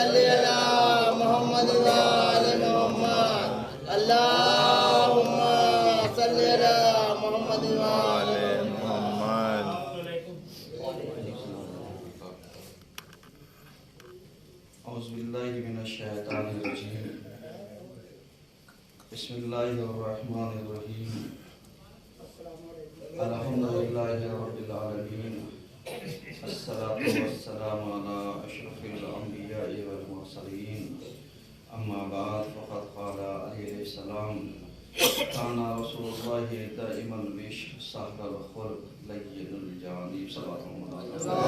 صل علی محمد وآل محمد اللہم صل علی محمد وآل محمد. اعوذ باللہ من الشیطان الرجیم. بسم اللہ الرحمن الرحیم. الحمدللہ رب العالمین. الصلاة والسلام علی اشرف الانبیاء والمرسلین. اما بعد فقد قال علیہ السلام کان رسول اللہ دائما البشر سهل الخلق لین الجانب. صلوات اللہ علیہ وسلم.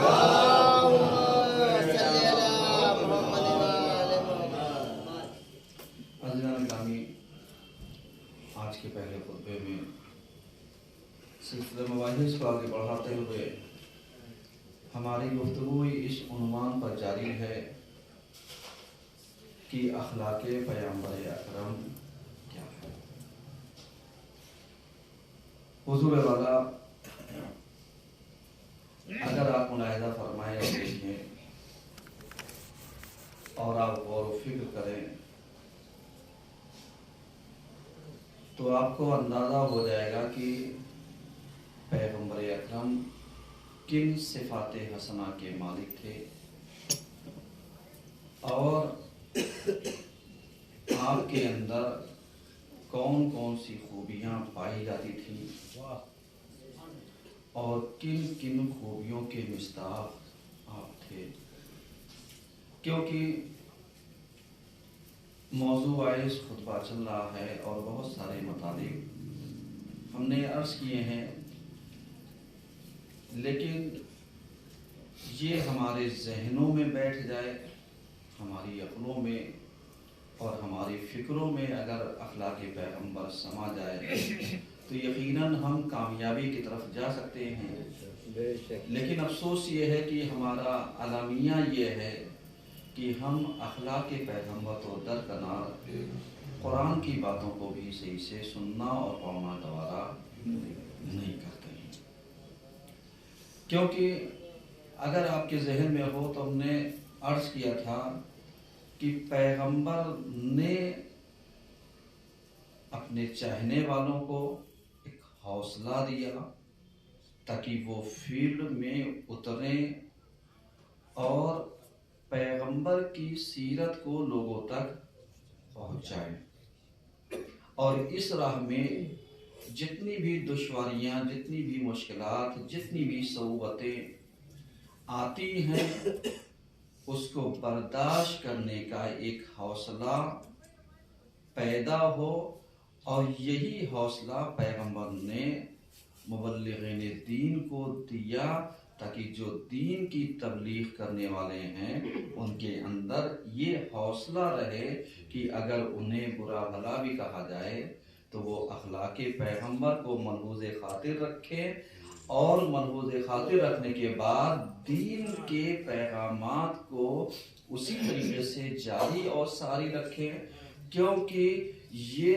عزیزان گرامی، آج کے پہلے خطبے میں سلسلہ مباحث کو آگے بڑھاتے ہوئے ہماری گفتگو اس عنوان پر جاری ہے کہ اخلاق پیغمبر اکرم کیا ہے. حضور والا اگر آپ ملاحظہ فرمائیں اور دیکھیں اور آپ غور و فکر کریں تو آپ کو اندازہ ہو جائے گا کہ پیغمبر اکرم کن صفات حسنہ کے مالک تھے اور آپ کے اندر کون کون سی خوبیاں پائی جاتی تھیں اور کن کن خوبیوں کے مصداق آپ تھے. کیونکہ موضوع عائز خطبہ چل رہا ہے اور بہت سارے مطالب ہم نے عرض کیے ہیں، لیکن یہ ہمارے ذہنوں میں بیٹھ جائے، ہماری عقلوں میں اور ہماری فکروں میں اگر اخلاق پیغمبر سما جائے تو یقیناً ہم کامیابی کی طرف جا سکتے ہیں. لیکن افسوس یہ ہے کہ ہمارا المیہ یہ ہے کہ ہم اخلاق پیغمبر تو درکنار قرآن کی باتوں کو بھی صحیح سے سننا اور پڑھنا گوارا نہیں کرتے ہیں. کیونکہ اگر آپ کے ذہن میں ہو تو ہم نے عرض کیا تھا کہ پیغمبر نے اپنے چاہنے والوں کو ایک حوصلہ دیا تاکہ وہ فیلڈ میں اتریں اور پیغمبر کی سیرت کو لوگوں تک پہنچائیں، اور اس راہ میں جتنی بھی دشواریاں، جتنی بھی مشکلات، جتنی بھی صعوبتیں آتی ہیں اس کو برداشت کرنے کا ایک حوصلہ پیدا ہو. اور یہی حوصلہ پیغمبر نے مبلغین دین کو دیا تاکہ جو دین کی تبلیغ کرنے والے ہیں ان کے اندر یہ حوصلہ رہے کہ اگر انہیں برا بھلا بھی کہا جائے تو وہ اخلاق پیغمبر کو ملحوظ خاطر رکھیں، اور ملحوظ خاطر رکھنے کے بعد دین کے پیغامات کو اسی طریقے سے جاری اور ساری رکھیں. کیونکہ یہ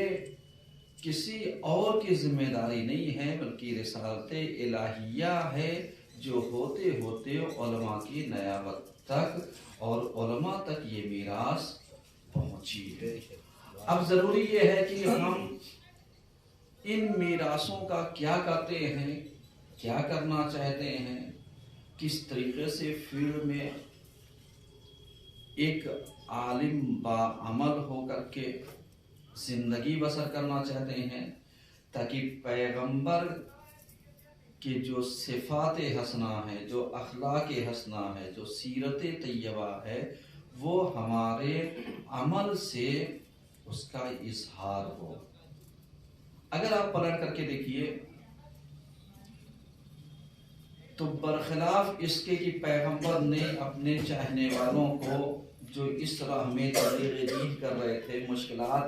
کسی اور کی ذمہ داری نہیں ہے بلکہ رسالت الہیہ ہے جو ہوتے ہوتے علماء کی نیابت تک اور علماء تک یہ میراث پہنچی ہے. اب ضروری یہ ہے کہ ہم ان میراثوں کا کیا کرتے ہیں، کیا کرنا چاہتے ہیں، کس طریقے سے فیلڈ میں ایک عالم باعمل ہو کر کے زندگی بسر کرنا چاہتے ہیں تاکہ پیغمبر کے جو صفات حسنہ ہیں، جو اخلاق حسنہ ہے، جو سیرت طیبہ ہے، وہ ہمارے عمل سے اس کا اظہار ہو. اگر آپ پلٹ کر کے دیکھیے تو برخلاف اس کے کہ پیغمبر نے اپنے چاہنے والوں کو جو اس طرح ہمیں تبلیغ دین کر رہے تھے، مشکلات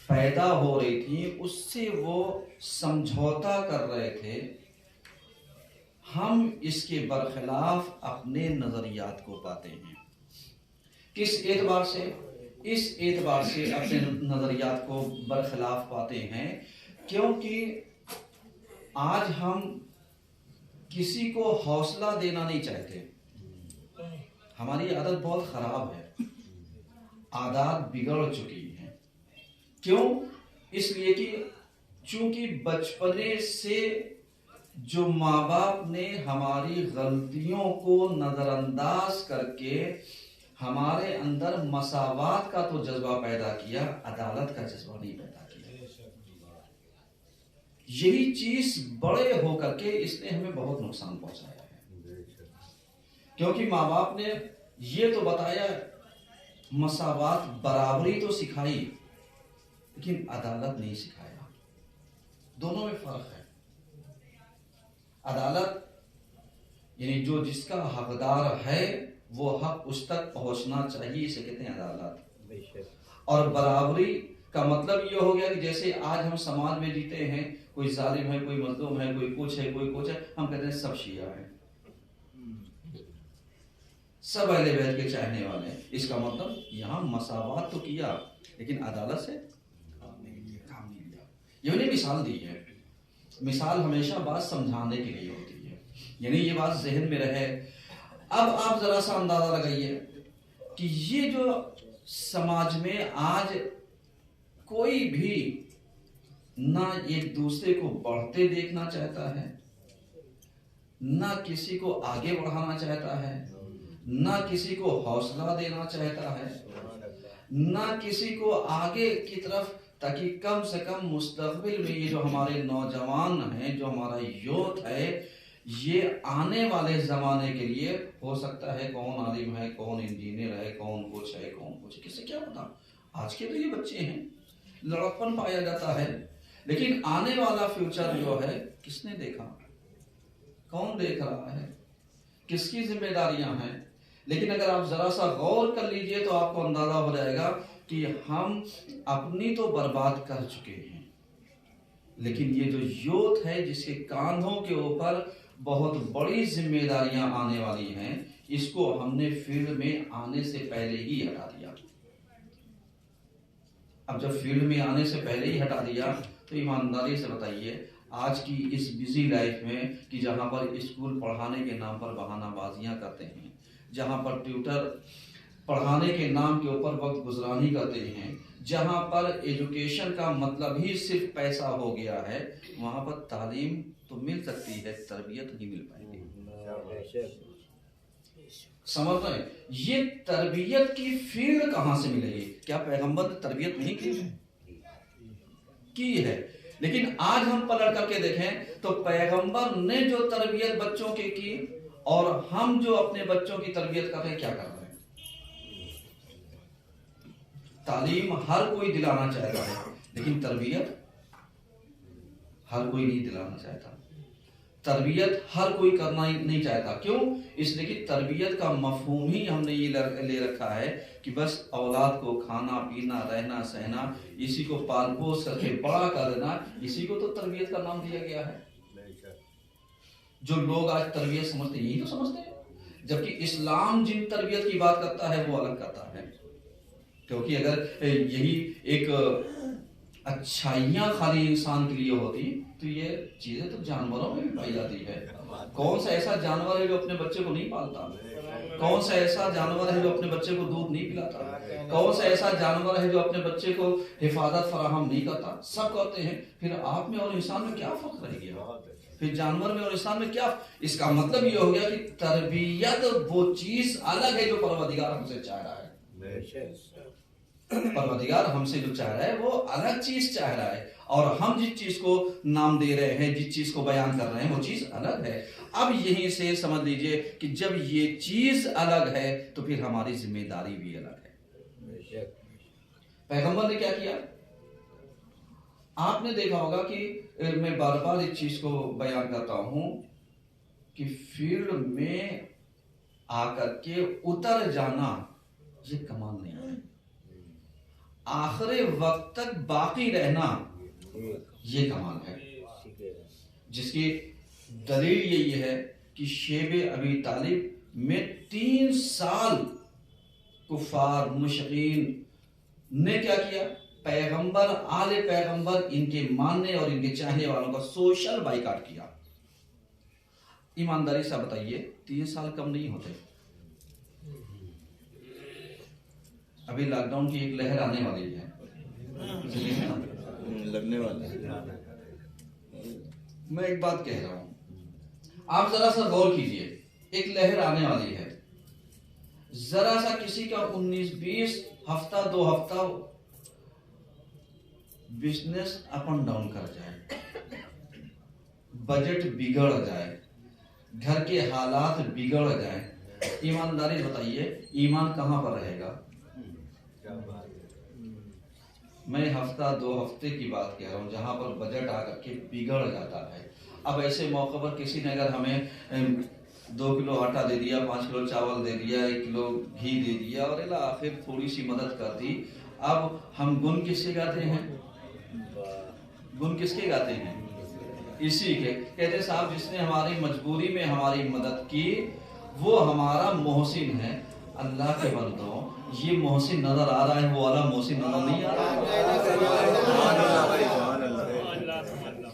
پیدا ہو رہی تھی، اس سے وہ سمجھوتا کر رہے تھے. ہم اس کے برخلاف اپنے نظریات کو پاتے ہیں. کس اعتبار سے؟ اس اعتبار سے اپنے نظریات کو برخلاف پاتے ہیں کیونکہ آج ہم کسی کو حوصلہ دینا نہیں چاہتے. ہماری عادت بہت خراب ہے. عادات بگڑ چکی ہیں۔ کیوں؟ اس لیے کہ چونکہ بچپنے سے جو ماں باپ نے ہماری غلطیوں کو نظر انداز کر کے ہمارے اندر مساوات کا تو جذبہ پیدا کیا، عدالت کا جذبہ نہیں پیدا کیا۔ یہی چیز بڑے ہو کر کے اس نے ہمیں بہت نقصان پہنچایا ہے، کیونکہ ماں باپ نے یہ تو بتایا، مساوات برابری تو سکھائی، لیکن عدالت نہیں سکھایا۔ دونوں میں فرق ہے۔ عدالت یعنی جو جس کا حقدار ہے وہ حق اس تک پہنچنا چاہیے، اسے کہتے ہیں عدالت۔ اور برابری کا مطلب یہ ہو گیا کہ جیسے آج ہم سماج میں جیتے ہیں، کوئی ظالم ہے، کوئی مظلوم ہے، کوئی کچھ ہے، کوئی کچھ ہے، ہم کہتے ہیں سب شیعہ ہیں، سب اہل بیت کے چاہنے والے ہیں۔ اس کا مطلب یہاں مساوات تو کیا لیکن عدالت سے کام نہیں لیا۔ یہ نے مثال دی ہے۔ مثال ہمیشہ بات سمجھانے کے لیے ہوتی ہے، یعنی یہ بات ذہن میں رہے۔ اب آپ ذرا سا اندازہ لگائیے کہ یہ جو سماج میں آج کوئی بھی نہ ایک دوسرے کو بڑھتے دیکھنا چاہتا ہے، نہ کسی کو آگے بڑھانا چاہتا ہے، نہ کسی کو حوصلہ دینا چاہتا ہے، نہ کسی کو آگے کی طرف، تاکہ کم سے کم مستقبل میں یہ جو ہمارے نوجوان ہیں، جو ہمارا یوتھ ہے، یہ آنے والے زمانے کے لیے ہو سکتا ہے کون عالم ہے، کون انجینئر ہے، کون کچھ ہے، کون کچھ، کسی کیا پتا۔ آج کے تو یہ بچے ہیں، لڑکپن پایا جاتا ہے، لیکن آنے والا فیوچر جو ہے کس نے دیکھا، کون دیکھ رہا ہے، کس کی ذمہ داریاں ہیں۔ لیکن اگر آپ ذرا سا غور کر لیجئے تو آپ کو اندازہ ہو جائے گا کہ ہم اپنی تو برباد کر چکے ہیں، لیکن یہ جو یوتھ ہے جس کے کاندھوں کے اوپر بہت بڑی ذمہ داریاں آنے والی ہیں، اس کو ہم نے فیلڈ میں آنے سے پہلے ہی ہٹا دیا۔ اب جب فیلڈ میں آنے سے پہلے ہی ہٹا دیا تو ایمانداری سے بتائیے، آج کی اس بزی لائف میں کہ جہاں پر اسکول پڑھانے کے نام پر بہانہ بازیاں کرتے ہیں، جہاں پر ٹیوٹر پڑھانے کے نام کے اوپر وقت گزرانی کرتے ہیں، جہاں پر ایجوکیشن کا مطلب ہی صرف پیسہ ہو گیا ہے، وہاں پر تعلیم تو مل سکتی ہے، تربیت نہیں مل پائے گی۔ سمجھ رہے ہیں؟ یہ تربیت کی فیلڈ کہاں سے ملے گی؟ کیا پیغمبر نے تربیت نہیں کی ہے؟ لیکن آج ہم پلٹ کر کے دیکھیں تو پیغمبر نے جو تربیت بچوں کی اور ہم جو اپنے بچوں کی تربیت کر رہے ہیں، کیا کر رہے ہیں؟ تعلیم ہر کوئی دلانا چاہتا ہے، لیکن تربیت ہر کوئی نہیں دلانا چاہتا۔ تربیت ہر کوئی کرنا نہیں چاہتا۔ کیوں؟ اس لیے کہ تربیت کا مفہوم ہی ہم نے یہ لے رکھا ہے کہ بس اولاد کو کھانا پینا رہنا سہنا، اسی کو پال پوس کر کے بڑا کر دینا، اسی کو تو تربیت کا نام دیا گیا ہے۔ جو لوگ آج تربیت سمجھتے ہیں، یہی تو سمجھتے ہیں، جبکہ اسلام جن تربیت کی بات کرتا ہے وہ الگ کرتا ہے۔ کیونکہ اگر یہی ایک اچھائیاں خالی انسان کے لیے ہوتی تو یہ چیزیں تو جانوروں میں بھی پائی جاتی ہے۔ کون سا ایسا جانور ہے جو اپنے بچے کو نہیں پالتا؟ کون سا ایسا جانور ہے جو اپنے بچے کو دودھ نہیں پلاتا؟ کون سا ایسا جانور ہے جو اپنے بچے کو حفاظت فراہم نہیں کرتا؟ سب کرتے ہیں۔ پھر آپ میں اور انسان میں کیا فرق رہ گیا؟ پھر جانور میں اور انسان میں کیا؟ اس کا مطلب یہ ہو گیا کہ تربیت وہ چیز الگ ہے جو پروردگار ہم سے چاہ رہا ہے۔ پروردگار ہم سے جو چاہ رہا ہے وہ الگ چیز چاہ رہا ہے، اور ہم جس چیز کو نام دے رہے ہیں، جس چیز کو بیان کر رہے ہیں، وہ چیز الگ ہے۔ اب یہیں سے سمجھ لیجئے کہ جب یہ چیز الگ ہے تو پھر ہماری ذمہ داری بھی الگ ہے۔ پیغمبر نے کیا کیا؟ آپ نے دیکھا ہوگا کہ میں بار بار اس چیز کو بیان کرتا ہوں کہ فیلڈ میں آ کر کے اتر جانا یہ کمال نہیں ہے، آخر وقت تک باقی رہنا یہ کمال ہے، جس کی دلیل یہی ہے کہ شیب ابی طالب میں 3 سال کفار مشرکین نے کیا کیا؟ پیغمبر، آل پیغمبر، ان کے ماننے اور ان کے چاہنے والوں کا سوشل بائیکاٹ کیا۔ ایمانداری سے بتائیے 3 سال کم نہیں ہوتے؟ ابھی لاک ڈاؤن کی ایک لہر آنے والی ہے، لگنے والا ہے۔ میں ایک بات کہہ رہا ہوں، آپ ذرا سا غور کیجئے، ایک لہر آنے والی ہے، ذرا سا کسی کا 19-20 ہفتہ 2 ہفتہ بزنس اپ اینڈ ڈاؤن کر جائے، بجٹ بگڑ جائے، گھر کے حالات بگڑ جائیں، ایمانداری بتائیے ایمان کہاں پر رہے گا؟ میں ہفتہ 2 ہفتے کی بات کہہ رہا ہوں جہاں پر بجٹ آ کر کے بگڑ جاتا ہے۔ اب ایسے موقع پر کسی نے اگر ہمیں 2 کلو آٹا دے دیا، 5 کلو چاول دے دیا، 1 کلو گھی دے دیا اور الی آخر تھوڑی سی مدد کر دی، اب ہم گن کس کے گاتے ہیں؟ گن کس کے گاتے ہیں؟ اسی کے کہتے صاحب جس نے ہماری مجبوری میں ہماری مدد کی وہ ہمارا محسن ہے۔ اللہ کے بندوں، یہ محسن نظر آ رہا ہے، وہ والا محسن نظر نہیں آ رہا ہے،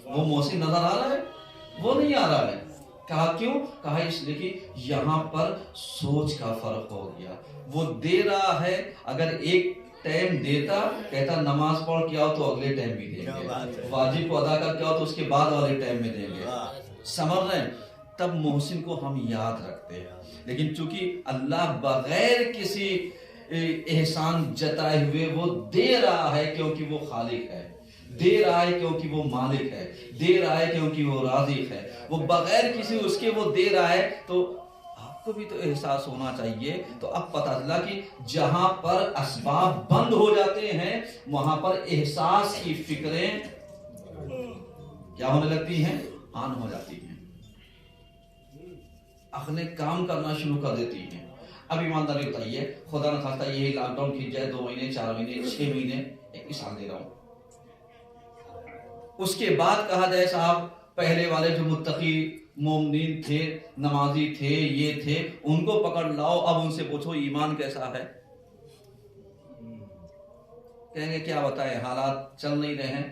وہ محسن نظر آ رہا ہے، وہ نہیں آ رہا ہے۔ کہا کیوں؟ کہا اس لیے کہ یہاں پر سوچ کا فرق ہو گیا، وہ دے رہا ہے، اگر ایک ٹائم دیتا کہتا نماز پڑھ کے آؤ تو اگلے ٹائم بھی دیں گے، واجب کو ادا کر کے آؤ تو اس کے بعد والے ٹائم میں دیں گے، سمجھ رہے ہیں؟ تب محسن کو ہم یاد رکھتے ہیں، لیکن چونکہ اللہ بغیر کسی احسان جتائے ہوئے وہ دے رہا ہے کیونکہ وہ خالق ہے، دے رہا ہے کیونکہ وہ مالک ہے، دے رہا ہے کیونکہ وہ رازق ہے، وہ بغیر کسی اس کے وہ دے رہا ہے، تو آپ کو بھی تو احساس ہونا چاہیے۔ تو اب پتہ چلا کہ جہاں پر اسباب بند ہو جاتے ہیں وہاں پر احساس کی فکریں کیا ہونے لگتی ہیں؟ آن ہو جاتی ہیں، عقلیں کام کرنا شروع کر دیتی ہیں۔ اب ایمانداری بتائیے، خدا نہ خواستہ یہی لاک ڈاؤن کھینچ جائے 2 مہینے 4 مہینے 6 مہینے، ایک مثال دے رہا ہوں، اس کے بعد کہا جائے صاحب پہلے والے جو متقی مومنین تھے، نمازی تھے، یہ تھے، ان کو پکڑ لاؤ، اب ان سے پوچھو ایمان کیسا ہے، کہیں گے کیا بتائیں، حالات چل نہیں رہے ہیں،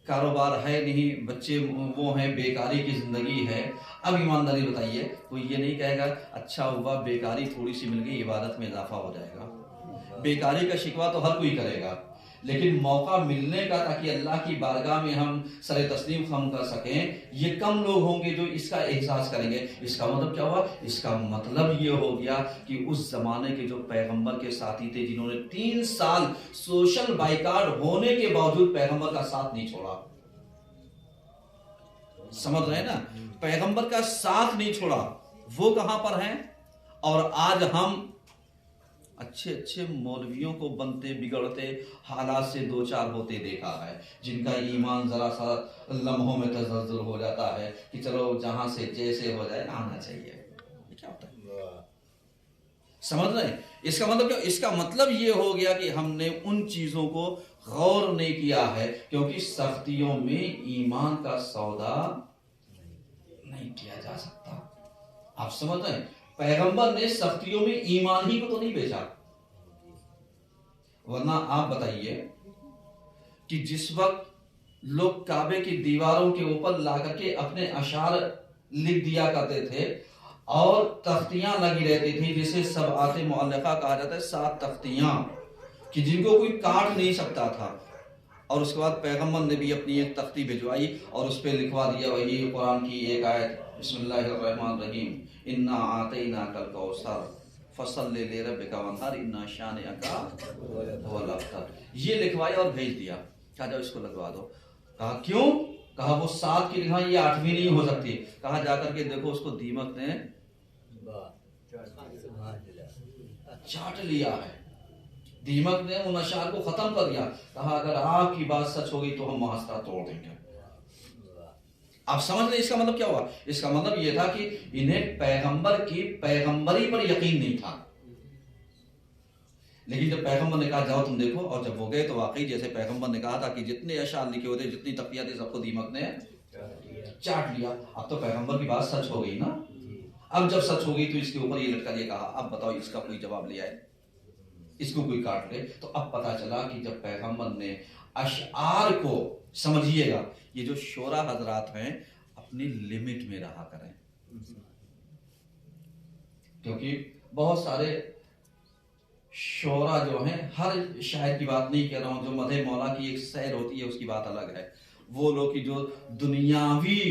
کاروبار ہے نہیں، بچے وہ ہیں، بیکاری کی زندگی ہے۔ اب ایمانداری بتائیے، کوئی یہ نہیں کہے گا اچھا ہوا بیکاری تھوڑی سی مل گئی، عبادت میں اضافہ ہو جائے گا۔ بیکاری کا شکوہ تو ہر کوئی کرے گا، لیکن موقع ملنے کا تاکہ اللہ کی بارگاہ میں ہم سر تسلیم خم کر سکیں، یہ کم لوگ ہوں گے جو اس کا احساس کریں گے۔ اس کا مطلب کیا ہوا؟ اس کا مطلب یہ ہو گیا کہ اس زمانے کے جو پیغمبر کے ساتھی تھے جنہوں نے 3 سال سوشل بائیکاٹ ہونے کے باوجود پیغمبر کا ساتھ نہیں چھوڑا، سمجھ رہے ہیں نا، پیغمبر کا ساتھ نہیں چھوڑا، وہ کہاں پر ہیں؟ اور آج ہم اچھے اچھے مولویوں کو بنتے بگڑتے حالات سے 2-4 ہوتے دیکھا ہے، جن کا ایمان ذرا سا لمحوں میں تزلزل ہو جاتا ہے کہ چلو جہاں سے جیسے ہو جائے آنا چاہیے۔ کیا ہوتا ہے؟ سمجھ رہے ہیں؟ اس کا مطلب کیا؟ اس کا مطلب یہ ہو گیا کہ ہم نے ان چیزوں کو غور نہیں کیا ہے، کیونکہ سختیوں میں ایمان کا سودا نہیں کیا جا سکتا۔ آپ سمجھ رہے ہیں؟ پیغمبر نے سختیوں میں ایمان ہی کو تو نہیں بیچا، ورنہ آپ بتائیے کہ جس وقت لوگ کعبے کی دیواروں کے اوپر لا کر کے اپنے اشعار لکھ دیا کرتے تھے اور تختیاں لگی رہتی تھی، جسے سبعات معلقہ کہا جاتا ہے، 7 تختیاں کہ جن کو کوئی کاٹ نہیں سکتا تھا، اور اس کے بعد پیغمبر نے بھی اپنی ایک تختی بھجوائی اور اس پہ لکھوا دیا وہی قرآن کی ایک آیت، بسم اللہ الرحمن الرحیم، انا اعطیناک الکوثر فصلی لربک وانحر ان شانئک هو الابتر، یہ لکھوایا اور بھیج دیا، کہا جاؤ اس کو لگوا دو۔ کہا کیوں؟ کہا وہ 7 کی لکھوائی، یہ 8ویں نہیں ہو سکتی، کہا جا کر کے دیکھو اس کو دیمک نے چاٹ لیا ہے، دیمک نے ان اشعار کو ختم کر دیا، کہا اگر آپ کی بات سچ ہوگی تو ہم محاصرہ توڑ دیں گے۔ آپ سمجھ لیں اس کا مطلب کیا ہوا؟ اس کا مطلب یہ تھا کہ انہیں پیغمبر کی پیغمبری پر یقین نہیں تھا، لیکن جب پیغمبر نے کہا جاؤ تم دیکھو، اور جب وہ گئے تو واقعی جیسے پیغمبر نے کہا تھا کہ جتنے اشعار لکھے ہوئے تھے، جتنی تختیاں تھیں، سب کو دیمک نے چاٹ لیا۔ اب تو پیغمبر کی بات سچ ہو گئی نا، اب جب سچ ہو گئی تو اس کے اوپر یہ لٹکا دیا، کہا اب بتاؤ اس کا کوئی جواب لے آئے، اس کو کوئی کاٹ لے۔ تو اب پتا چلا کہ جب پیغمبر نے اشعار کو، سمجھیے گا یہ جو شورا حضرات ہیں اپنی لمٹ میں رہا کریں، کیونکہ بہت سارے شعرا جو ہیں، ہر شاعر کی بات نہیں کہہ رہا ہوں، جو مدح مولا کی ایک سیر ہوتی ہے اس کی بات الگ ہے، وہ لوگ کی جو دنیاوی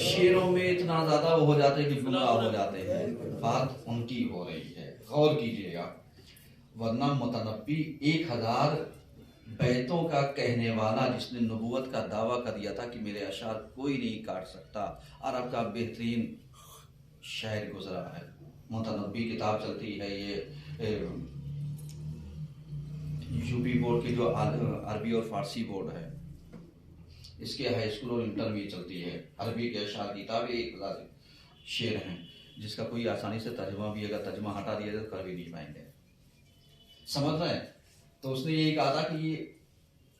شعروں میں اتنا زیادہ وہ ہو جاتے ہیں کہ گمراہ ہو جاتے ہیں، بات ان کی ہو رہی ہے، غور کیجئے گا۔ ورنہ متنبی 1000 بیتوں کا کہنے والا، جس نے نبوت کا دعویٰ کر دیا تھا کہ میرے اشعار کوئی نہیں کاٹ سکتا، عرب کا بہترین شاعر گزرا ہے۔ متنبی کتاب چلتی ہے، یہ یو پی بورڈ کے جو عربی اور فارسی بورڈ ہے، اس کے ہائی اسکول اور انٹر چلتی ہے، عربی کے اشعار کی کتاب 1000 شعر ہیں، جس کا کوئی آسانی سے ترجمہ بھی اگر ترجمہ ہٹا دیا جائے تو کر بھی نہیں پائیں گے، سمجھ رہے ہیں؟ تو اس نے یہی کہا تھا کہ یہ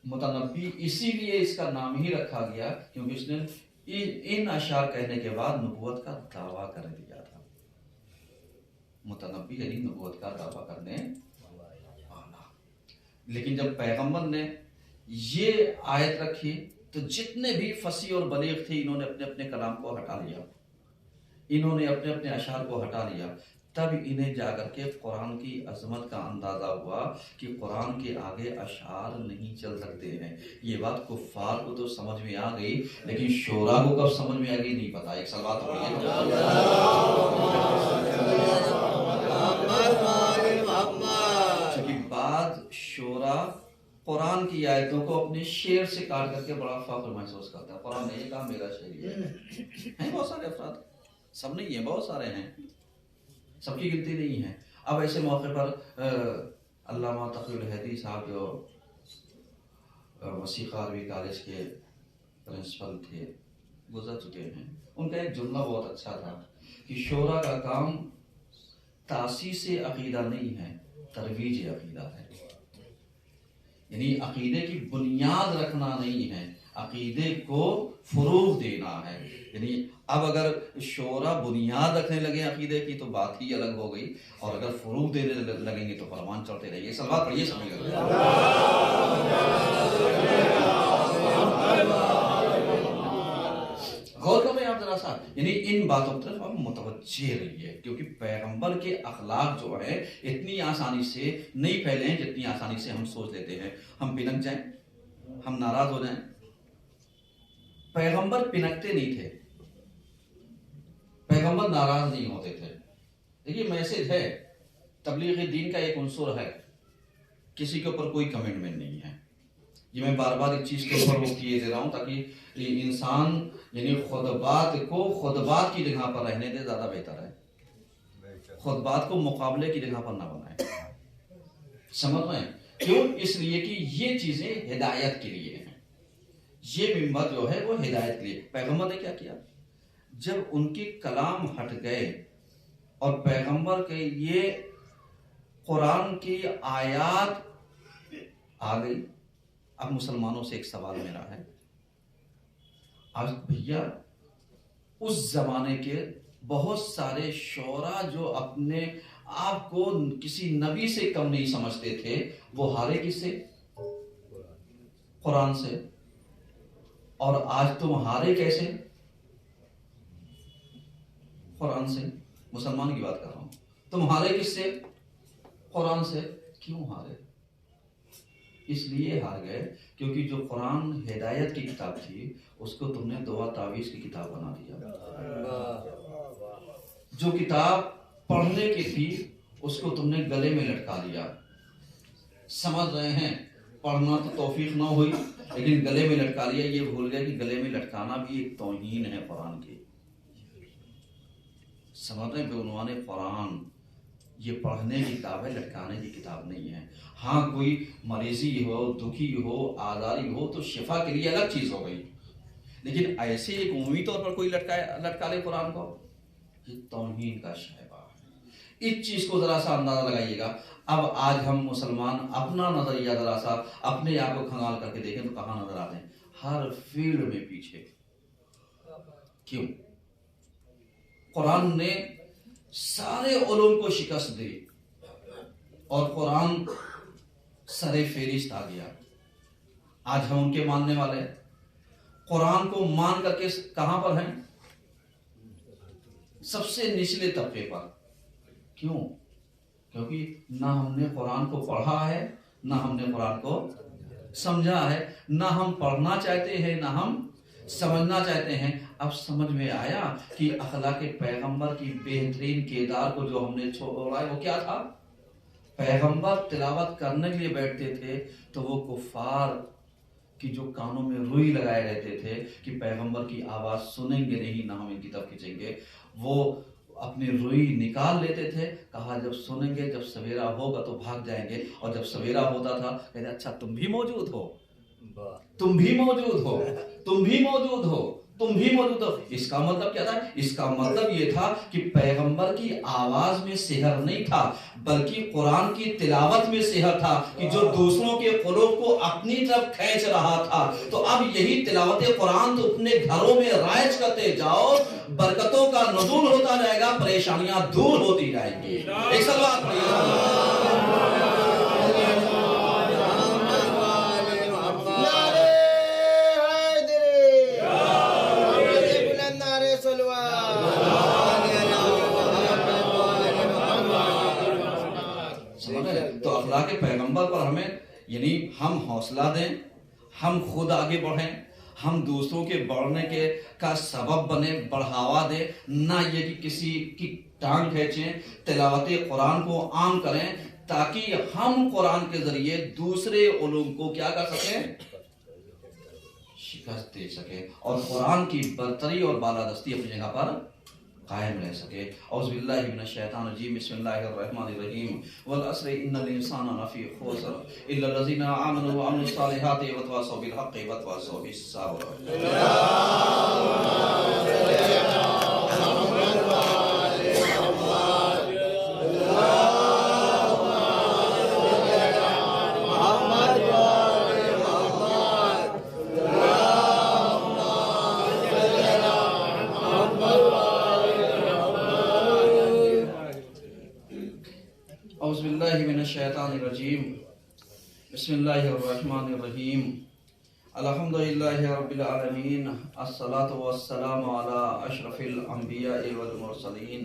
متنبی اسی لیے اس کا نام ہی رکھا گیا کیونکہ اس نے ان اشعار کہنے کے بعد نبوت کا دعویٰ کر دیا تھا۔ متنبی یعنی نبوت کا دعویٰ کرنے والا۔ لیکن جب پیغمبر نے یہ آیت رکھی تو جتنے بھی فصیح اور بلیغ تھے انہوں نے اپنے اپنے کلام کو ہٹا لیا، انہوں نے اپنے اپنے اشعار کو ہٹا لیا، تب انہیں جا کر کے قرآن کی عظمت کا اندازہ ہوا کہ قرآن کے آگے اشعار نہیں چل سکتے ہیں۔ یہ بات کفار کو تو سمجھ میں آ گئی، لیکن شعراء کو کب سمجھ میں آ گئی نہیں پتا۔ ایک صلوات پڑھیے۔ چونکہ بعض شعراء قرآن کی آیتوں کو اپنے شعر سے کاٹ کر کے بڑا فخر محسوس کرتا ہے، قرآن نے یہ کہا میرا شعر یہ ہے۔ ہیں بہت سارے افراد، سب نہیں ہیں، بہت سارے ہیں، سب کی گنتی نہیں ہے۔ اب ایسے موقع پر علامہ تقی الہیدی صاحب جو وسیقہ عربی کالج کے پرنسپل تھے، گزر چکے ہیں، ان کا ایک جملہ بہت اچھا تھا کہ شعراء کا کام تاسیس عقیدہ نہیں ہے، ترویج عقیدہ ہے۔ یعنی عقیدے کی بنیاد رکھنا نہیں ہے، عقیدے کو فروغ دینا ہے۔ یعنی اب اگر شعراء بنیاد رکھنے لگے عقیدے کی تو بات ہی الگ ہو گئی، اور اگر فروغ دینے لگیں گے تو فرمان چڑھتے رہیے۔ یہ سوال پڑھیے سمجھ گئے۔ غور کریں آپ ذرا سا، یعنی ان باتوں کی طرف آپ متوجہ رہیے، کیونکہ پیغمبر کے اخلاق جو ہے اتنی آسانی سے نہیں پھیلے ہیں جتنی آسانی سے ہم سوچ لیتے ہیں۔ ہم پنک جائیں، ہم ناراض ہو جائیں، پیغمبر پنکتے نہیں تھے، پیغمبر ناراض نہیں ہوتے تھے۔ دیکھیے میسج ہے، تبلیغ دین کا ایک عنصر ہے، کسی کے اوپر کوئی کمنٹمنٹ نہیں ہے۔ یہ میں بار بار اس چیز کے اوپر وہ کیے دے رہا ہوں تاکہ انسان یعنی خطبات کو خطبات کی جگہ پر رہنے دے، زیادہ بہتر ہے۔ خطبات کو مقابلے کی جگہ پر نہ بنائیں، سمجھ رہے ہیں؟ کیوں؟ اس لیے کہ یہ چیزیں ہدایت کے لیے ہیں، یہ منبر جو ہے وہ ہدایت کے لیے۔ پیغمبر نے کیا کیا؟ جب ان کے کلام ہٹ گئے اور پیغمبر کے لیے قرآن کی آیات آ گئی، اب مسلمانوں سے ایک سوال میرا ہے، آج بھیا اس زمانے کے بہت سارے شعراء جو اپنے آپ کو کسی نبی سے کم نہیں سمجھتے تھے، وہ ہارے کس سے؟ قرآن سے۔ اور آج تم ہارے کیسے؟ قرآن سے۔ مسلمان کی بات کر رہا ہوں، تم ہارے کس سے؟ قرآن سے۔ کیوں ہارے؟ اس لیے ہار گئے کیونکہ جو قرآن ہدایت کی کتاب تھی اس کو تم نے دعا تعویذ کی کتاب بنا دیا۔ جو کتاب پڑھنے کی تھی اس کو تم نے گلے میں لٹکا دیا۔ سمجھ رہے ہیں؟ پڑھنا تو توفیق نہ ہوئی لیکن گلے میں لٹکا لیا۔ یہ بھول گئے کہ گلے میں لٹکانا بھی ایک توہین ہے قرآن کی۔ سمجھ رہے ہیں؟ بعنوان قرآن یہ پڑھنے کی کتاب ہے، لٹکانے کی کتاب نہیں ہے۔ ہاں کوئی مریضی ہو، دکھی ہو، آزاری ہو تو شفا کے لیے الگ چیز ہو گئی، لیکن ایسے ایک عمومی طور پر کوئی لٹکا لے قرآن کو، یہ توہین کا شائبہ ہے۔ اس چیز کو ذرا سا اندازہ لگائیے گا۔ اب آج ہم مسلمان اپنا نظریہ ذرا سا اپنے آپ کو کھنگال کر کے دیکھیں تو کہاں نظر آتے ہیں؟ ہر فیلڈ میں پیچھے۔ کیوں؟ قرآن نے سارے علوم کو شکست دی اور قرآن سر فہرست آ گیا۔ آج ہم ان کے ماننے والے ہیں، قرآن کو مان کر کے کہاں پر ہیں؟ سب سے نچلے طبقے پر۔ کیوں؟ کیونکہ نہ ہم نے قرآن کو پڑھا ہے، نہ ہم نے قرآن کو سمجھا ہے، نہ ہم پڑھنا چاہتے ہیں، نہ ہم سمجھنا چاہتے ہیں۔ اب سمجھ میں آیا کہ اخلاق پیغمبر کی بہترین کردار کو جو ہم نے چھوڑا ہے وہ کیا تھا؟ پیغمبر تلاوت کرنے کے لیے بیٹھتے تھے تو وہ کفار کی جو کانوں میں روئی لگائے رہتے تھے کہ پیغمبر کی آواز سنیں گے نہیں، نہ ہم ان کی طرف کھینچیں گے، وہ اپنی روئی نکال لیتے تھے، کہا جب سنیں گے، جب سویرا ہوگا تو بھاگ جائیں گے۔ اور جب سویرا ہوتا تھا کہتے اچھا تم بھی موجود ہو، تم بھی موجود ہو، تم بھی موجود ہو، تم بھی موجود ہو۔ اس کا مطلب کیا تھا؟ اس کا مطلب یہ تھا کہ پیغمبر کی آواز میں سحر نہیں تھا، بلکہ قرآن کی تلاوت میں سحر تھا کہ جو دوسروں کے قلوب کو اپنی طرف کھینچ رہا تھا۔ تو اب یہی تلاوت قرآن تو اپنے گھروں میں رائج کرتے جاؤ، برکتوں کا نزول ہوتا جائے گا، پریشانیاں دور ہوتی جائیں گی۔ ایک صلوات پڑھیے۔ تو اخلاق پیغمبر پر ہمیں یعنی ہم حوصلہ دیں، ہم خود آگے بڑھیں، ہم دوسروں کے بڑھنے کے کا سبب بنے، بڑھاوا دیں، نہ یہ کہ کسی کی ٹانگ کھینچیں۔ تلاوت قرآن کو عام کریں تاکہ ہم قرآن کے ذریعے دوسرے علوم کو کیا کر سکیں؟ شکست دے سکیں، اور قرآن کی برتری اور بالادستی اپنی جگہ پر قائم رہ سکے۔ اعوذ باللہ من الشیطان الرجیم، بسم اللہ الرحمن الرحیم، والعصر ان الانسان لفی خسر الا الذین آمنوا وعملوا الصالحات وتواصوا بالحق وتواصوا بالصبر۔ اعوذ باللہ من الشیطان الرجیم، بسم اللہ الرحمن الرحیم، الحمدللہ رب العالمین، الصلاة والسلام علی اشرف الانبیاء والمرسلین،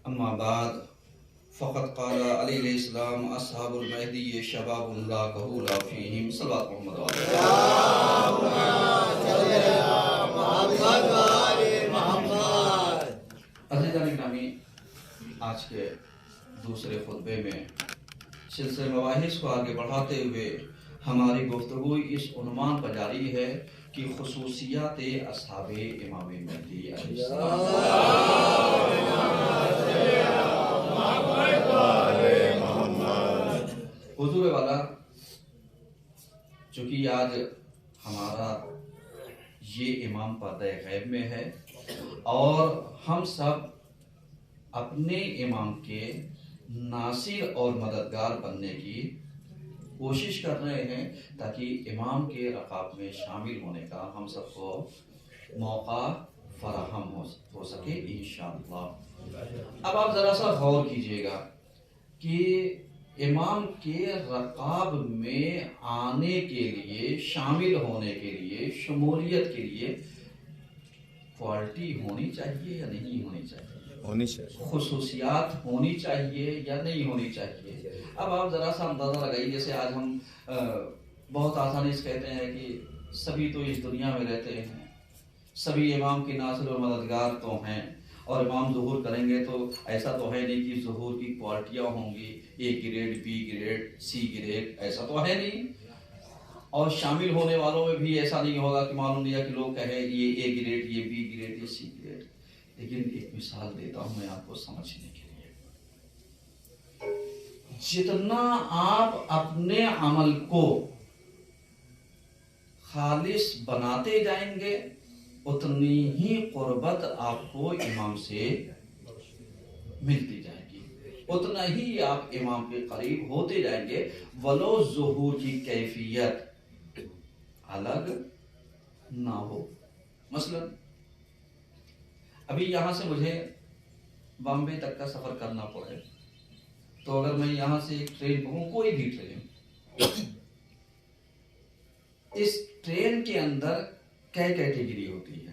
اما بعد فقد قال علیہ السلام اصحاب المہدی شباب لا کہول فیہم، صلوات محمد عزیزان گرامی، آج کے دوسرے خطبے میں سلسلے مباحث کو آگے بڑھاتے ہوئے ہماری گفتگو اس عنوان پر جاری ہے کہ خصوصیات اصحاب امام مہدی علیہ السلام۔ حضور والا، چونکہ آج ہمارا یہ امام پردہ غیب میں ہے اور ہم سب اپنے امام کے ناصر اور مددگار بننے کی کوشش کر رہے ہیں تاکہ امام کے رکاب میں شامل ہونے کا ہم سب کو موقع فراہم ہو سکے انشاءاللہ۔ اب آپ ذرا سا غور کیجئے گا کہ امام کے رکاب میں آنے کے لیے، شامل ہونے کے لیے، شمولیت کے لیے کوالٹی ہونی چاہیے یا نہیں ہونی چاہیے؟ ہونی چاہیے۔ خصوصیات ہونی چاہیے یا نہیں ہونی چاہیے؟ اب آپ ذرا سا اندازہ لگائیے، جیسے آج ہم بہت آسانی سے کہتے ہیں کہ سبھی تو اس دنیا میں رہتے ہیں، سبھی امام کے ناصر اور مددگار تو ہیں، اور امام ظہور کریں گے تو ایسا تو ہے نہیں کہ ظہور کی کوالٹیاں ہوں گی، A grade, B grade, C grade, ایسا تو ہے نہیں۔ اور شامل ہونے والوں میں بھی ایسا نہیں ہوگا کہ معلوم نہیں کہ لوگ کہیں یہ اے گریڈ، یہ بی گریڈ، یہ سی گریڈ۔ لیکن ایک مثال دیتا ہوں میں آپ کو سمجھنے کے لیے، جتنا آپ اپنے عمل کو خالص بناتے جائیں گے اتنی ہی قربت آپ کو امام سے ملتی جائے گی، اتنا ہی آپ امام کے قریب ہوتے جائیں گے، ولو ظہور کی کیفیت الگ نہ ہو۔ مثلا ابھی یہاں سے مجھے بامبے تک کا سفر کرنا پڑے تو اگر میں یہاں سے ایک ٹرین پکڑوں، کوئی بھی ٹرین، اس ٹرین کے اندر کیا کیٹیگری ہوتی ہے؟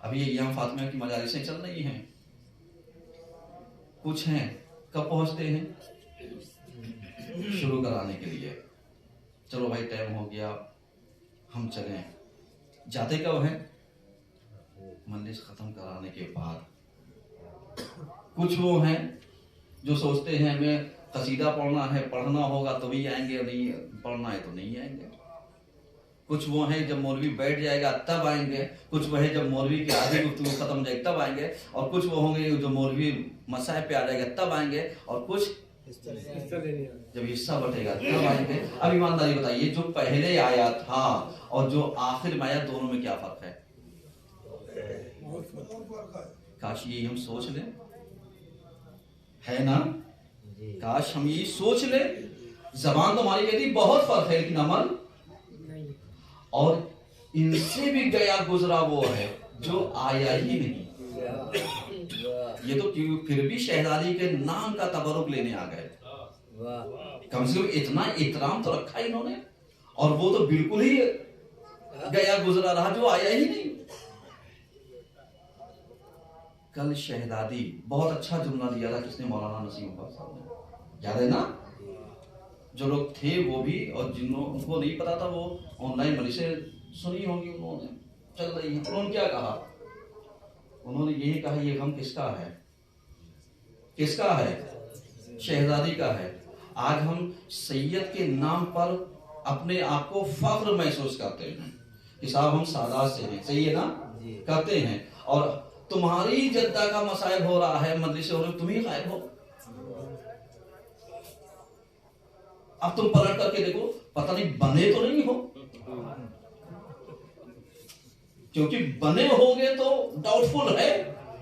ابھی ایام فاطمیہ کی مجالسیں چل رہی ہیں، کچھ ہیں کب پہنچتے ہیں شروع کرانے کے لیے، چلو بھائی ٹائم ہو گیا ہم چلیں، جاتے کب ہیں مجلس ختم کرانے کے بعد۔ کچھ وہ ہیں جو سوچتے ہیں ہمیں قصیدہ پڑھنا ہے، پڑھنا ہوگا تو بھی آئیں گے، نہیں پڑھنا ہے تو نہیں آئیں گے۔ کچھ وہ ہیں جب مولوی بیٹھ جائے گا تب آئیں گے، کچھ وہ ہے جب مولوی کی آدھی گفتگو ختم ہو جائے تب آئیں گے، اور کچھ وہ ہوں گے جو مولوی مسائل پہ آ جائے گا تب آئیں گے، اور کچھ جب حصہ بٹے گا تب آئیں گے۔ اب ایمانداری بتائیے جو پہلے آیا تھا اور جو آخر میں آیا دونوں میں کیا فرق ہے؟ کاش یہی ہم سوچ لیں، ہے نا؟ کاش ہم یہی سوچ لیں۔ زبان تو ہماری کہتی بہت فرق ہے، لیکن عمل اور ان سے بھی گیا گزرا وہ ہے جو آیا ہی نہیں۔ یہ تو پھر بھی شہزادی کے نام کا تبرک لینے آ گئے، کم سے کم اتنا احترام تو رکھا انہوں نے، اور وہ تو بالکل ہی گیا گزرا رہا جو آیا ہی نہیں۔ کل شہزادی بہت اچھا جملہ دیا تھا، کس نے؟ مولانا نسیم اقبال صاحب نے، یاد ہے نا؟ جو لوگ تھے وہ بھی، اور جنہوں ان کو نہیں پتا تھا وہ آن لائن مجلسیں سنی ہوں گی، انہوں نے چل رہی ہیں۔ انہوں نے کیا کہا؟ انہوں نے یہی کہا یہ غم کس کا ہے؟ کس کا ہے؟ شہزادی کا ہے۔ آج ہم سید کے نام پر اپنے آپ کو فخر محسوس کرتے ہیں کہ صاحب ہم سادات سے ہیں، صحیح ہے نا؟ کرتے ہیں، اور تمہاری جدہ کا مسائب ہو رہا ہے، مجلس ہو رہی، تم ہی غائب ہو۔ اب تم پلٹ کر کے دیکھو، پتہ نہیں بنے تو نہیں ہو، کیونکہ بنے ہوگے تو ڈاؤٹ فل ہے،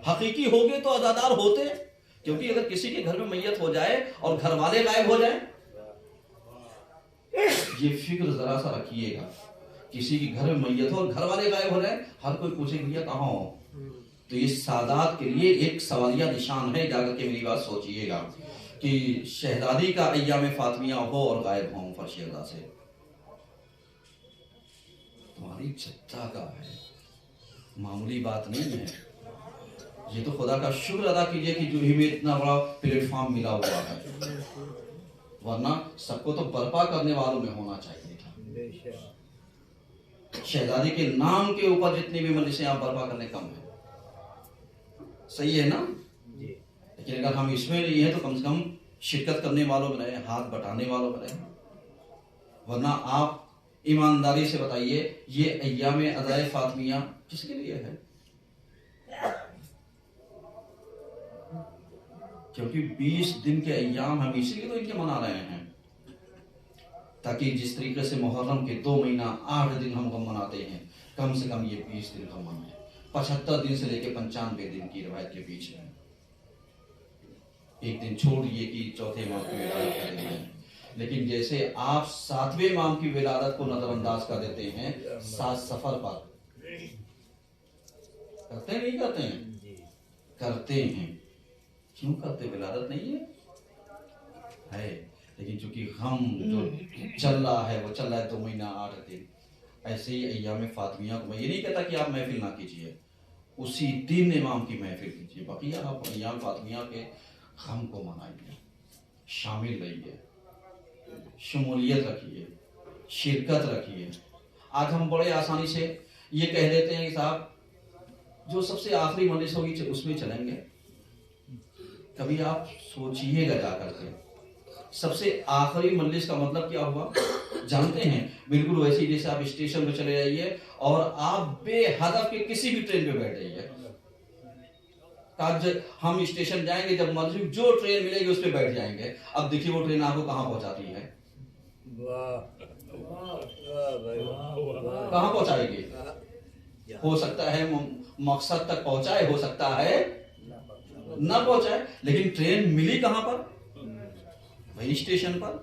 حقیقی ہوگے تو عزادار ہوتے، کیونکہ اگر کسی کے گھر میں میت ہو جائے اور گھر والے غائب ہو جائیں، یہ فکر ذرا سا رکھیے گا، کسی کے گھر میں میت ہو اور گھر والے غائب ہو جائیں، ہر کوئی پوچھے کہ کہاں ہو؟ تو یہ سادات کے لیے ایک سوالیہ نشان ہے۔ جا کر کے میری بات سوچئے گا کہ شہزادی کا ایام فاطمیہ ہو اور غائب ہوں فرش رضا سے، تمہاری جدہ کا ہے، معمولی بات نہیں ہے۔ یہ تو خدا کا شکر ادا کیجئے کہ جو ہی میں اتنا بڑا پلیٹ فارم ملا ہوا ہے، ورنہ سب کو تو برپا کرنے والوں میں ہونا چاہیے تھا۔ شہزادی کے نام کے اوپر جتنی بھی مجلسیں آپ برپا کرنے کم ہیں، صحیح ہے نا؟ لیکن اگر ہم اس میں نہیں ہیں تو کم سے کم شرکت کرنے والوں میں رہیں، ہاتھ بٹانے والوں میں رہیں، ورنہ آپ ایمانداری سے بتائیے یہ ایام ادائے فاطمیہ کس کے لیے ہے؟ کیونکہ 20 دن کے ایام ہم اسی لیے تو ان کے منا رہے ہیں، تاکہ جس طریقے سے محرم کے 2 مہینہ 8 دن ہم غم مناتے ہیں، کم سے کم یہ 20 دن غم منائیں۔ 75 دن سے لے کے 95 دن کی روایت کے بیچ میں ایک دن چھوڑیے کہ چوتھے امام کی ولادت کریں گے، لیکن جیسے آپ 7ویں امام کی ولادت کو نظر انداز کر دیتے ہیں 7 سفر پر، کرتے نہیں کرتے ہیں؟ کرتے ہیں۔ کیوں کرتے؟ ولادت نہیں ہے، لیکن چونکہ غم جو چل رہا ہے وہ چل رہا ہے 2 مہینہ 8 دن۔ ایسے ہی ایام فاطمیہ کو میں یہ نہیں کہتا کہ آپ محفل نہ کیجیے، اسی دن امام کی محفل کیجیے، بقیہ آپ ایام فاطمیہ کے غم کو منائیے، شامل رہیے، شمولیت رکھیے، شرکت رکھیے۔ آج ہم بڑے آسانی سے یہ کہہ دیتے ہیں کہ صاحب جو سب سے آخری مجلس ہوگی اس میں چلیں گے۔ کبھی آپ سوچئے گا جا کر کے سب سے آخری مجلس کا مطلب کیا ہوا جانتے ہیں؟ بالکل ویسے ہی جیسے آپ اسٹیشن پہ چلے جائیے اور آپ بے ہدف کے کسی بھی ٹرین پہ بیٹھ جائیے، ہم اسٹیشن جائیں گے، جب مرضی جو ٹرین ملے گی اس پہ بیٹھ جائیں گے۔ اب دیکھیے وہ ٹرین آپ کو کہاں پہنچاتی ہے، کہاں پہنچائے گی؟ ہو سکتا ہے مقصد تک پہنچائے، ہو سکتا ہے نہ پہنچائے، لیکن ٹرین ملی کہاں پر؟ وہی اسٹیشن پر۔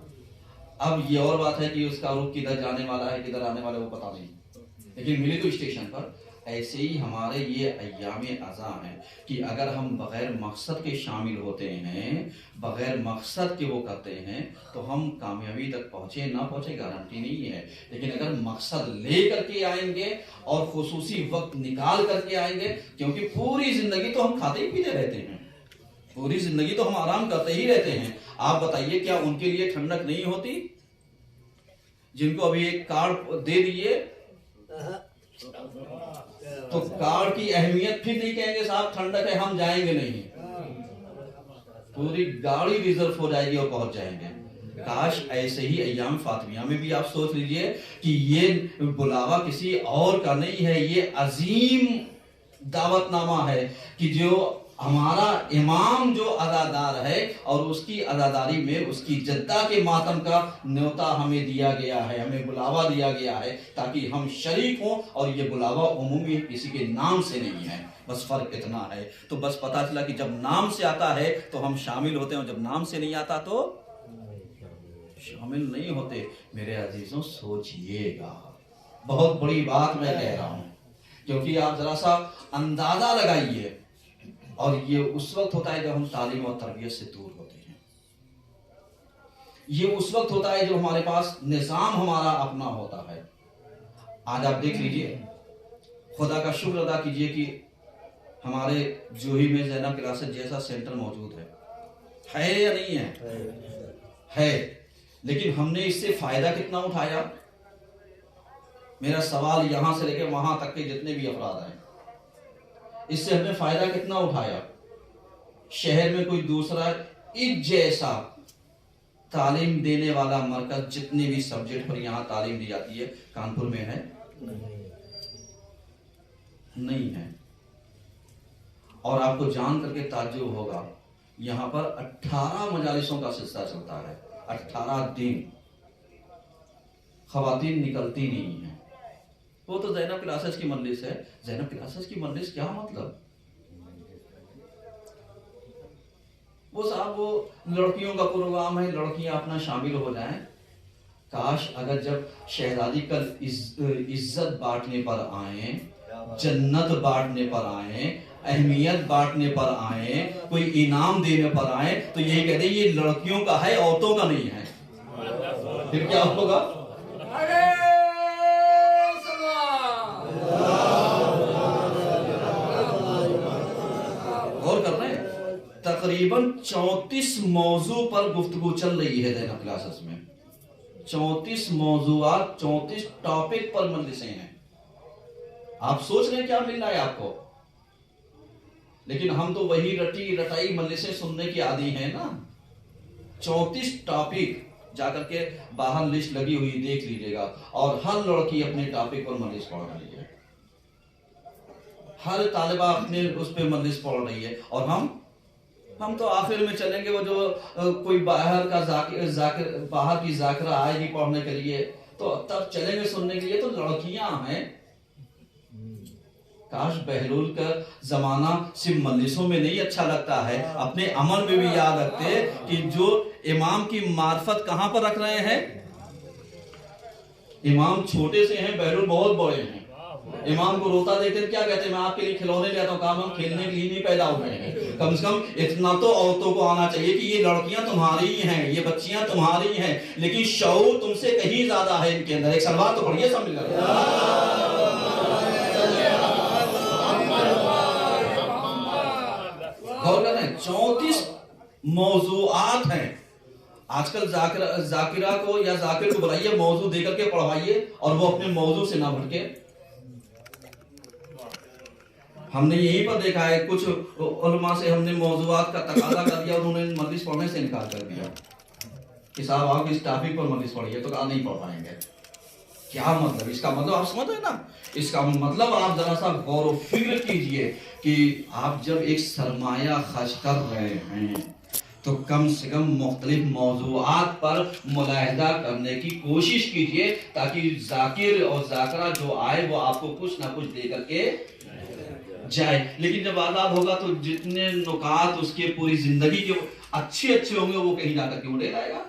اب یہ اور بات ہے کہ اس کا رخ کدھر جانے والا ہے کدھر آنے والا ہے وہ پتا نہیں، لیکن ملی تو اسٹیشن پر۔ ایسے ہی ہمارے یہ ایام ازاں ہیں کہ اگر ہم بغیر مقصد کے شامل ہوتے ہیں، بغیر مقصد کے وہ کرتے ہیں، تو ہم کامیابی تک پہنچے نہ پہنچے گارنٹی نہیں ہے. لیکن اگر مقصد لے کر کے آئیں گے اور خصوصی وقت نکال کر کے آئیں گے، کیونکہ پوری زندگی تو ہم کھاتے ہی پیتے رہتے ہیں، پوری زندگی تو ہم آرام کرتے ہی رہتے ہیں. آپ بتائیے کیا ان کے لیے ٹھنڈک نہیں ہوتی؟ جن کو ابھی ایک کارڈ دے دیے تو کارڈ کی اہمیت پھر نہیں کہیں گے صاحب ٹھنڈک ہے ہم جائیں گے نہیں، پوری گاڑی ریزرو ہو جائے گی اور پہنچ جائیں گے. کاش ایسے ہی ایام فاطمیہ میں بھی آپ سوچ لیجئے کہ یہ بلاوا کسی اور کا نہیں ہے، یہ عظیم دعوت نامہ ہے کہ جو ہمارا امام جو عزادار ہے اور اس کی عزاداری میں اس کی جدہ کے ماتم کا نیوتا ہمیں دیا گیا ہے، ہمیں بلاوا دیا گیا ہے تاکہ ہم شریک ہوں. اور یہ بلاوا عمومی کسی کے نام سے نہیں ہے، بس فرق اتنا ہے. تو بس پتا چلا کہ جب نام سے آتا ہے تو ہم شامل ہوتے ہیں، اور جب نام سے نہیں آتا تو شامل نہیں ہوتے. میرے عزیزوں سوچئے گا، بہت بڑی بات میں کہہ رہا ہوں، کیونکہ آپ ذرا سا اندازہ لگائیے. اور یہ اس وقت ہوتا ہے جب ہم تعلیم اور تربیت سے دور ہوتے ہیں، یہ اس وقت ہوتا ہے جب ہمارے پاس نظام ہمارا اپنا ہوتا ہے. آج آپ دیکھ لیجئے، خدا کا شکر ادا کیجئے کہ ہمارے جوہی میں زینب کلاسز جیسا سینٹر موجود ہے یا نہیں ہے؟ لیکن ہم نے اس سے فائدہ کتنا اٹھایا؟ میرا سوال یہاں سے لے کے وہاں تک کے جتنے بھی افراد ہیں، اس سے ہم نے فائدہ کتنا اٹھایا؟ شہر میں کوئی دوسرا اس جیسا تعلیم دینے والا مرکز جتنے بھی سبجیکٹ پر یہاں تعلیم دی جاتی ہے کانپور میں ہے؟ نہیں ہے. اور آپ کو جان کر کے تعجب ہوگا، یہاں پر 18 مجالسوں کا سلسلہ چلتا ہے، 18 دن خواتین نکلتی نہیں ہیں. وہ تو زینب کلاسز کی مجلس ہے. زینب کلاسز کی مجلس کیا مطلب؟ وہ صاحب وہ لڑکیوں کا پروگرام ہے، لڑکیاں اپنا شامل ہو جائیں. کاش اگر جب شہزادی کل عزت بانٹنے پر آئیں، جنت بانٹنے پر آئیں، اہمیت بانٹنے پر آئیں، کوئی انعام دینے پر آئیں، تو یہی کہتے ہیں یہ لڑکیوں کا ہے عورتوں کا نہیں ہے. پھر کیا ہوگا؟ غور کر رہے ہیں؟ تقریباً 34 موضوع پر گفتگو چل رہی ہے زینب کلاسز میں. 34 موضوعات، 34 ٹاپک پر مجلسیں ہیں. آپ سوچ رہے ہیں کیا مل رہا ہے آپ کو؟ لیکن ہم تو وہی رٹی رٹائی مجلسیں سننے کی عادی ہیں نا. 34 ٹاپک، جا کر کے باہر لسٹ لگی ہوئی دیکھ لیجئے گا، اور ہر لڑکی اپنے ٹاپک پر مجلس پڑھ رہی ہے، ہر طالبہ اپنے اس پہ مجلس پڑھ رہی ہے. اور ہم تو آخر میں چلیں گے. وہ جو کوئی باہر کی ذاکرہ آئے گی پڑھنے کے لیے تو تب چلیں گے سننے کے لیے. تو لڑکیاں ہیں. کاش بہلول کا زمانہ صرف مجلسوں میں نہیں اچھا لگتا ہے، اپنے عمل میں بھی یاد رکھتے کہ جو امام کی معرفت کہاں پر رکھ رہے ہیں. امام چھوٹے سے ہیں، بہلول بہت بڑے ہیں. امام کو روتا دیکھتے ہیں کیا کہتے ہیں؟ میں آپ کے لیے کھلونے لے آتا ہوں. کام ہم کھیلنے کے لیے نہیں پیدا ہو گئے ہیں. کم سے کم اتنا تو عورتوں کو آنا چاہیے کہ یہ لڑکیاں تمہاری ہی ہیں، یہ بچیاں تمہاری ہیں، لیکن شعور تم سے کہیں زیادہ ہے ان کے اندر. ایک سلوات تو پڑھیے سب مل کر. غور کر رہے ہیں؟ 34 موضوعات ہیں. آج کل ذاکرہ کو یا ذاکر کو بلائیے، موضوع دے کر کے پڑھائیے اور وہ اپنے موضوع سے نہ بھٹکے. ہم نے یہیں پر دیکھا ہے کچھ علماء سے ہم نے موضوعات کا تقاضا کر دیا اور انہوں نے مجلس پڑھنے سے انکار کر دیا کہ صاحب آپ اس ٹاپک پر مجلس پڑھیے، تو کہا نہیں پڑھ پائیں گے. کیا مطلب؟ اس کا مطلب آپ سمجھ رہے نا؟ اس کا مطلب آپ ذرا سا غور و فکر کیجئے کہ آپ جب ایک سرمایہ خرچ کر رہے ہیں تو کم سے کم مختلف موضوعات پر ملاحظہ کرنے کی کوشش کیجئے تاکہ ذاکر اور ذاکرہ جو آئے وہ آپ کو کچھ نہ کچھ دے کر کے جائے. لیکن جب آزاد ہوگا تو جتنے نکات اس کے پوری زندگی کے اچھے ہوں گے وہ کہیں جا کر کے وہ لے جائے گا.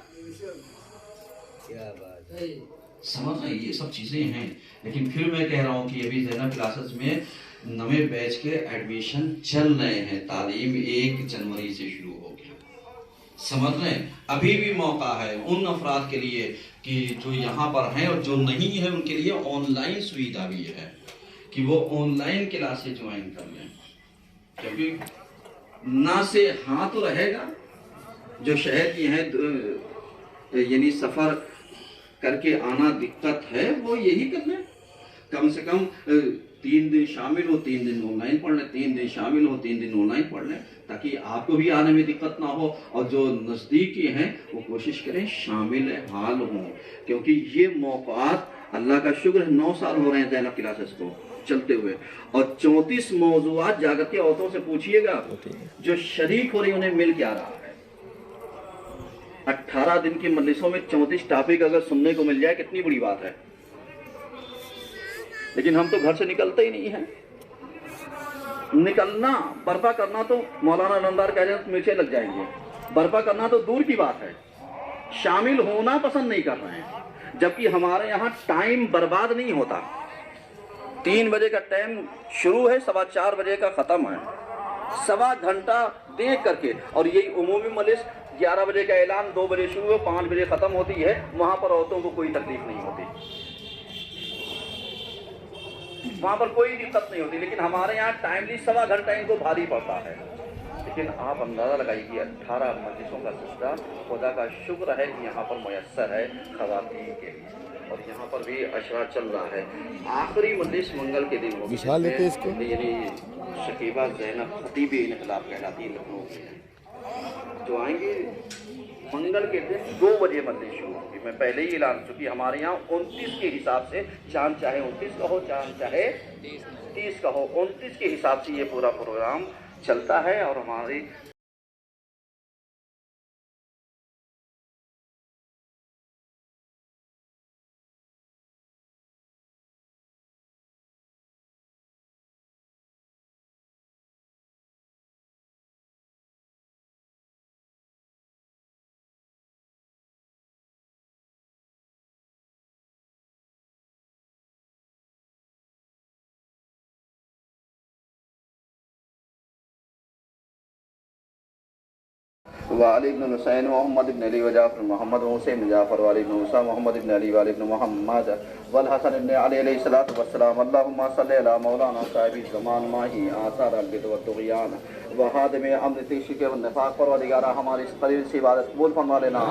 سمجھ رہے یہ سب چیزیں ہیں. لیکن پھر میں کہہ رہا ہوں کہ ابھی زینب کلاسز میں نویں بیچ کے ایڈمیشن چل رہے ہیں. تعلیم 1 جنوری سے شروع ہو گیا. سمجھ رہے ہیں ابھی بھی موقع ہے ان افراد کے لیے کہ جو یہاں پر ہیں اور جو نہیں ہیں ان کے لیے آن لائن سویدھا بھی ہے کہ وہ آن لائن کلاسیں جوائن کر لیں. کیونکہ نہ سے ہاں تو رہے گا جو شہر کی ہیں یعنی سفر کر کے آنا دقت ہے وہ یہی کر لیں. کم سے کم 3 دن شامل ہو 3 دن آن لائن پڑھ لیں, 3 دن شامل ہو 3 دن آن لائن پڑھ لیں تاکہ آپ کو بھی آنے میں دقت نہ ہو اور جو نزدیکی ہیں وہ کوشش کریں شامل حال ہوں. کیونکہ یہ موقعات اللہ کا شکر ہے 9 سال ہو رہے ہیں زینب کلاسز کو چلتے ہوئے اور 34 موضوعات جا کر کے عورتوں سے پوچھئے گا جو شریک ہو رہی انہیں مل کیا رہا ہے. 18 دن کی مجلسوں میں 34 ٹاپک اگر سننے کو مل جائے کتنی بڑی بات ہے. لیکن ہم تو گھر سے نکلتے ہی نہیں ہیں. نکلنا برپا کرنا تو مولانا نمدار کہہ رہے ہیں مرچیں لگ جائیں گے. برپا کرنا تو دور کی بات ہے, شامل ہونا پسند نہیں کر رہے ہیں. جبکہ ہمارے یہاں ٹائم برباد نہیں ہوتا. 3 بجے کا ٹائم شروع ہے, 4:15 بجے کا ختم ہے. 1.25 گھنٹہ دیکھ کر کے, اور یہی عمومی مجلس 11 بجے کا اعلان 2 بجے شروع ہو 5 بجے ختم ہوتی ہے. وہاں پر عورتوں کو کوئی تکلیف نہیں ہوتی, وہاں پر کوئی دقت نہیں ہوتی. لیکن ہمارے یہاں ٹائملی 1.25 گھنٹہ ان کو بھاری پڑتا ہے. لیکن آپ اندازہ لگائیے کہ 18 مجلسوں کا سلسلہ خدا کا شکر ہے کہ یہاں پر میسر ہے خواتین کے لیے, اور یہاں پر بھی اشرا چل رہا ہے. آخری مجلس منگل کے دن ہوگی یعنی شکیبہ زینب خطیب انقلاب کہلاتی لکھنؤ کی ہے, جو آئیں گے منگل کے دن 2 بجے مجلس شروع ہوگی. میں پہلے ہی اعلان چونکہ ہمارے یہاں 29 کے حساب سے, چاند چاہے 29 کا ہو چاند چاہے 30 کا ہو, 29 کے حساب سے یہ پورا پروگرام چلتا ہے. اور ہماری وعلی بن حسین محمد بن علی وجعفر محمد حسین بن جعفر وعلی بن موسیٰ محمد بن علی وعلی بن محمد والحسن بن علی علیہ الصلوۃ والسلام. اللہم صلی علی مولانا صاحب الزمان ماہی آثار البدع والطغیان وحادم امن تشرک والنفاق. پروردگارہ ہماری اس قلیل سی عبادت قبول فرما لینا.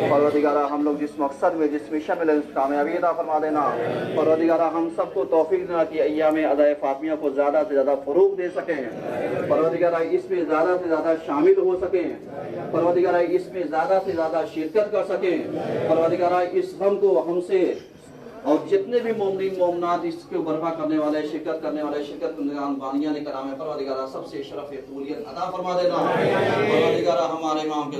پروردگارہ ہم لوگ جس مقصد میں جس مشن میں کامیابی عطا فرما دینا. پروردگارہ ہم سب کو توفیق دینا کہ ایام ادائے فاطمیہ کو زیادہ سے زیادہ فروغ دے سکیں. پروردگارہ اس میں زیادہ سے زیادہ شامل ہو سکیں. پروردگارہ اس میں زیادہ سے زیادہ شرکت کر سکیں. پروردگارہ اس غم کو ہم سے اور جتنے بھی مومنین مومنات اس کو برپا کرنے والے شرکت کرنے والے شرکت کنندگان بانیان کرام پروردگارہ سب سے شرف قبولیت عطا فرما دینا. پروردگارہ ہمارے امام کے